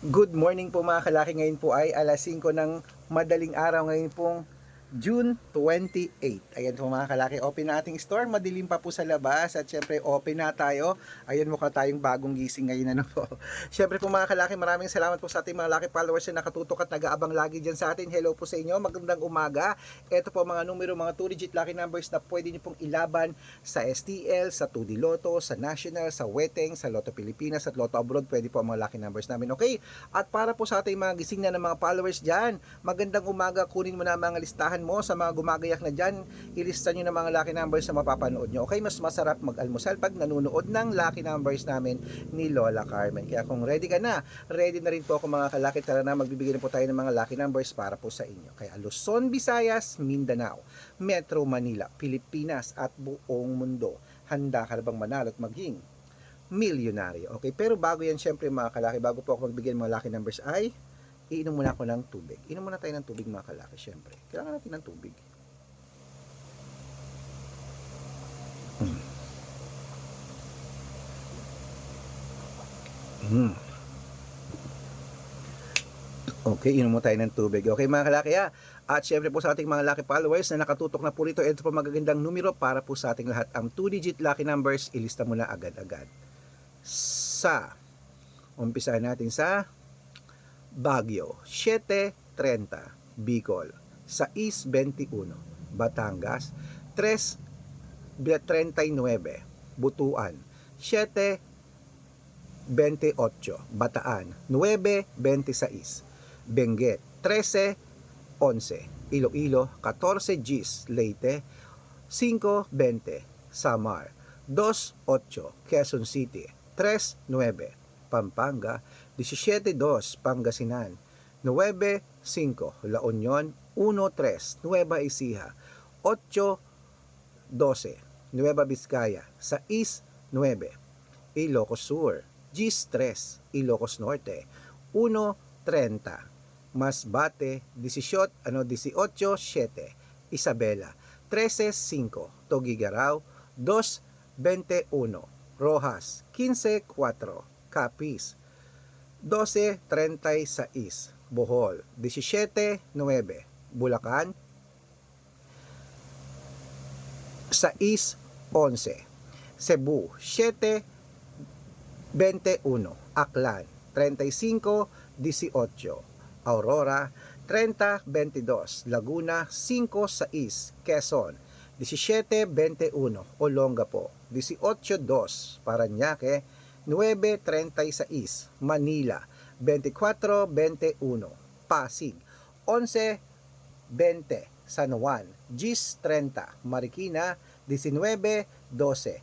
Good morning po mga kalaki. Ngayon po ay alas 5 ng madaling araw. Ngayon pong June 28. Ayan po mga kalaki, open na ating store. Madilim pa po sa labas at syempre open na tayo. Ayan, mukha tayong bagong gising ngayon, ano po. Syempre po mga kalaki, maraming salamat po sa ating mga laki followers na nakatutok at nag-aabang lagi dyan sa atin. Hello po sa inyo, magandang umaga. Ito po mga numero, mga 2-digit lucky numbers na pwede nyo pong ilaban sa STL, sa 2D Lotto, sa National, sa Weteng, sa Lotto Pilipinas at Lotto Abroad. Pwede po ang mga lucky numbers namin, okay? At para po sa ating mga gising na ng mga followers dyan, magandang umaga, kunin mo na mga listahan mo sa mga gumagayak na dyan, ilista nyo na mga lucky numbers na mapapanood nyo. Okay, mas masarap mag-almusal pag nanonood ng lucky numbers namin ni Lola Carmen. Kaya kung ready ka na, ready na rin po ako mga kalaki. Tara na, magbibigay na po tayo ng mga lucky numbers para po sa inyo. Kaya Luzon, Visayas, Mindanao, Metro Manila, Pilipinas at buong mundo. Handa ka na bang manalo at maging milyonaryo? Okay, pero bago yan, syempre mga kalaki, bago po ako magbigay ng mga lucky numbers ay iinom muna ako ng tubig. Inom muna tayo ng tubig mga kalaki, syempre. Kailangan natin ng tubig. Okay, inom mo tayo ng tubig. Okay mga kalaki ha. At syempre po sa ating mga lucky followers na nakatutok na po rito, ito po magagandang numero para po sa ating lahat. Ang 2-digit lucky numbers, ilista mo na agad-agad. Umpisa natin sa Baguio, 7:30, Bicol, 6:21, Batangas, 3:39, Butuan, 7:28, Bataan, 9:26, Benguet, 13:11, Iloilo, 14 Gis, Leyte, 5:20, Samar, 2:08, Quezon City, 3:09, Pampanga, 17:02, Pangasinan, 9:05, La Union, 1:03, Nueva Ecija, 8:12, Nueva Vizcaya, 6:09, Ilocos Sur, 10:03, Ilocos Norte, 1:30, Masbate, 18:07, Isabela, 13:05, Tuguegarao, 2:21, Rojas, 15:04, Capiz, 12:36, Bohol, 17:09, Bulacan, 6:11, Cebu, 7:21, Aklan, 35:18, Aurora, 30:22, Laguna, 5:6, Quezon, 17:21, Olongapo, 18:02, Parañaque, 9:36, Manila, 24:21, Pasig, 11:20, San Juan, 10:30, Marikina, 19:12,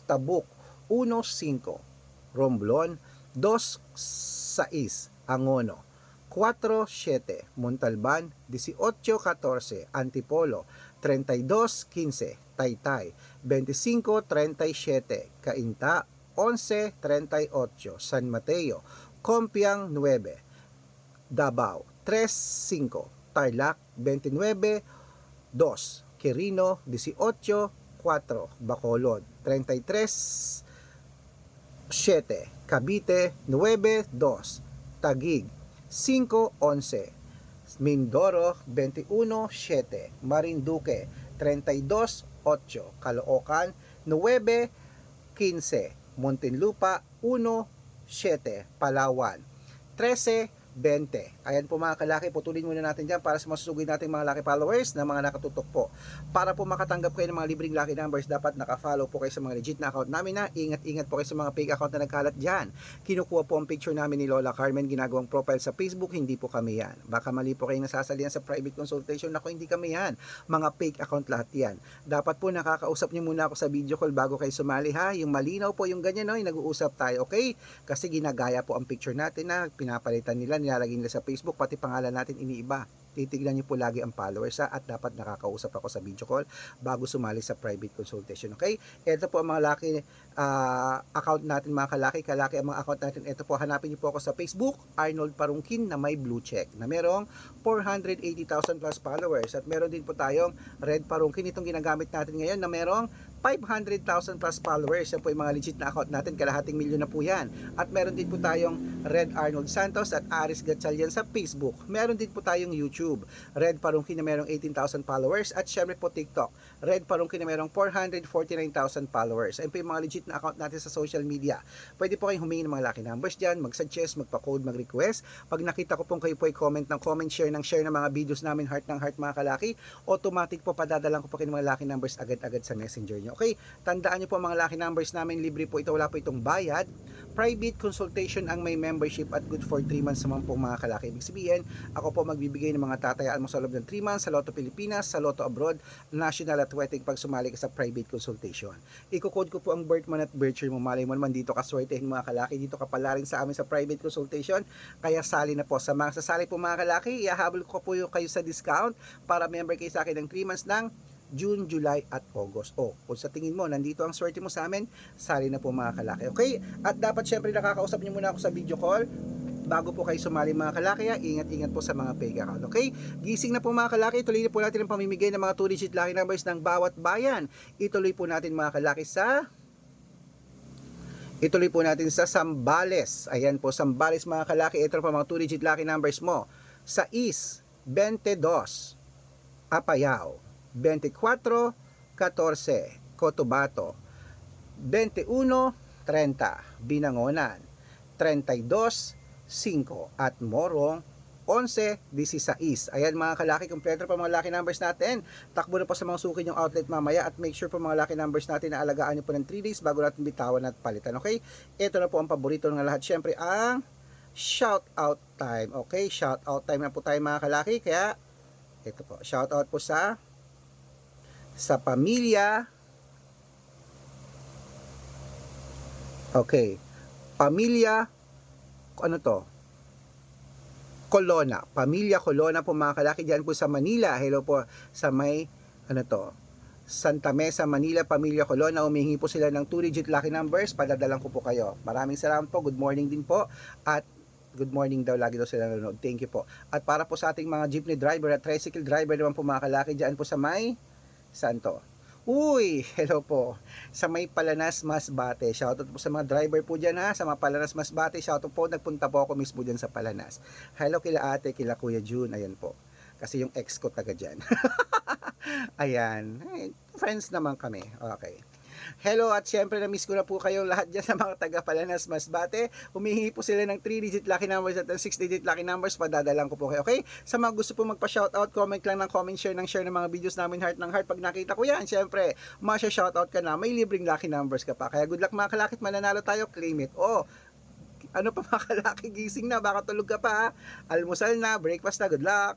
Tabuk, 1:05, Romblon, 2:6, Angono, 4:07, Montalban, 18:14, Antipolo, 32:15, Taytay, 25:37, Cainta, 11:38, San Mateo, Compiang 9, Davao 3:5, Tarlac 29:2, Quirino 18:4, Bacolod 33:7, Cavite 9:2, Taguig 5:11, Mindoro 21:7, Marinduque 32:8, Caloocan 9:15, Muntinlupa 1:7, Palawan 13:20. Ayan po mga kalaki, putulin muna natin dyan para sa masusugid nating mga lucky followers na mga nakatutok po. Para po makatanggap kayo ng mga libreng lucky numbers, dapat nakafollow po kayo sa mga legit na account namin na. Ingat-ingat po kayo sa mga fake account na nagkalat dyan. Kinukuha po ang picture namin ni Lola Carmen, ginagawang profile sa Facebook, hindi po kami yan. Baka mali po kayong nasasalihan sa private consultation, ako hindi kami yan. Mga fake account lahat yan. Dapat po nakakausap nyo muna ako sa video call bago kayo sumali ha. Yung malinaw po, yung ganyan no, yung nag-uusap tayo, okay? Kasi ginagaya po ang picture natin na pinapalitan nila, nilalagay nila sa Facebook, pati pangalan natin iniiba. Titignan niyo po lagi ang followers ha, at dapat nakakausap ako sa video call bago sumali sa private consultation, okay? Ito po ang mga lucky account natin mga kalaki ang mga account natin. Ito po, hanapin niyo po ako sa Facebook, Arnold Parungkin na may blue check na merong 480,000 plus followers, at meron din po tayong Red Parungkin, itong ginagamit natin ngayon na merong 500,000 plus followers. Yan po yung mga legit na account natin, kalahating milyon na po yan. At meron din po tayong Red Arnold Santos at Aris Gatchalian sa Facebook. Meron din po tayong YouTube, Red Parungkin na merong 18,000 followers, at syempre po TikTok, Red Parungkin na merong 449,000 followers. Ayun po yung mga legit na account natin sa social media. Pwede po kayong humingi ng mga lucky numbers dyan, mag-suggest, magpa-code, mag-request. Pag nakita ko pong kayo po ay comment ng comment, share ng mga videos namin, heart ng heart mga kalaki, automatic po padadalan ko po kayo ng mga lucky numbers agad-agad sa messenger nyo. Okay, tandaan nyo po mga lucky numbers namin, libre po ito, wala po itong bayad. Private consultation ang may membership at good for 3 months naman po mga kalaki. Ibig sabihin, ako po magbibigay ng mga tatayaan mo sa loob ng 3 months sa Lotto Pilipinas, sa Lotto Abroad, National at Wedding pag sumali ka sa private consultation. Iko-code ko po ang birth month at birth year mo. Malay mo naman dito ka swertehin mga kalaki, dito ka pala rin sa amin sa private consultation. Kaya sali na po. Sa mga sasali po mga kalaki, ihahabol ko po kayo sa discount para member kayo sa akin ng 3 months ng June, July at August. O, kung sa tingin mo, nandito ang swerte mo sa amin, sali na po mga kalaki. Okay? At dapat syempre nakakausap niyo muna ako sa video call bago po kayo sumali mga kalaki. Ingat-ingat po sa mga fake account. Okay? Gising na po mga kalaki. Tuloy na po natin ang pamimigay ng mga 2-digit lucky numbers ng bawat bayan. Ituloy po natin mga kalaki sa Sambales. Ayan po, Sambales mga kalaki. Ito po mga 2-digit lucky numbers mo. Sa East, 22, Apayao. 24, 14, Cotabato, 21, 30, Binangonan, 32, 5, at Morong, 11, 16. Ayan mga kalaki, kompleto pa mga lucky numbers natin. Takbo na po sa mga suki yung outlet mamaya at make sure po mga lucky numbers natin na alagaan nyo po ng 3 days bago natin bitawan at palitan. Okay? Ito na po ang paborito ng lahat. Siyempre ang shout out time. Okay? Shout out time na po tayo mga kalaki. Kaya ito po, shout out po sa pamilya. Okay. Pamilya, ano to? Colona. Pamilya Colona po mga kalaki, dyan po sa Manila. Hello po sa may, ano to? Santa Mesa, Manila, Pamilya Colona. Humihingi po sila ng 2-digit lucky numbers. Padadalan ko po kayo. Maraming salamat po. Good morning din po. At good morning daw, lagi daw sila nanonood. Thank you po. At para po sa ating mga jeepney driver at tricycle driver naman po mga kalaki, dyan po sa may Santo. Uy, hello po. Sa may Palanas, Masbate. Shoutout po sa mga driver po dyan ha. Sa mga Palanas, Masbate. Shoutout po. Nagpunta po ako mismo dyan sa Palanas. Hello kila ate, kila Kuya June. Ayan po. Kasi yung ex ko taga dyan. Ayan. Ay, friends naman kami. Okay. Hello at syempre na-miss ko na po kayong lahat dyan sa mga taga Palanas, Masbate. Humihingi po sila ng 3-digit lucky numbers at 6-digit lucky numbers. Padadalang ko po kayo. Okay? Sa mga gusto po magpa-shoutout, comment lang ng comment, share ng mga videos namin, heart ng heart. Pag nakita ko yan, syempre, masya-shoutout ka na. May libreng lucky numbers ka pa. Kaya good luck mga kalakit, mananalo tayo, claim it. Oh, ano pa mga kalaki, gising na, baka tulog ka pa ha? Almusal na, breakfast na, good luck.